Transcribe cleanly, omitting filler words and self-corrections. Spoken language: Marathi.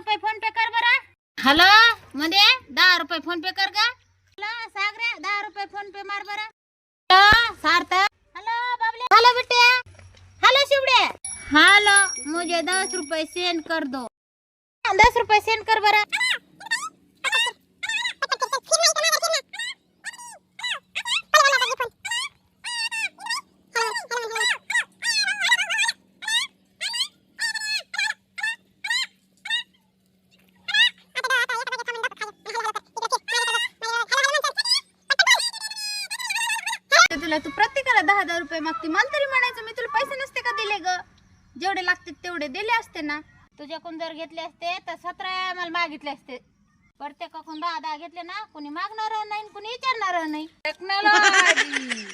रुपये फोन पे कर बरं. हॅलो मध्ये 10 रुपये फोन पे कर का. हॅलो सागरे 10 रुपये फोन पे मार बरं. हॅलो सार्थक. हॅलो बाबले. हॅलो बेटे. हॅलो शिवडे. हॅलो मुझे 10 रुपये सेंड कर दो. 10 रुपये सेंड कर बरं. तुला तू प्रत्येकाला 10-10 रुपये मागते. मला तरी म्हणायचं मी तुला पैसे नसते का दिले ग. जेवढे लागते तेवढे दिले असते ना. तुझ्याकडून जर घेतले असते तर 17 मला मागितले असते. प्रत्येकाकडून 10-10 घेतले ना. कोणी मागणार नाही कोणी विचारणार नाही. टेक्नॉलॉजी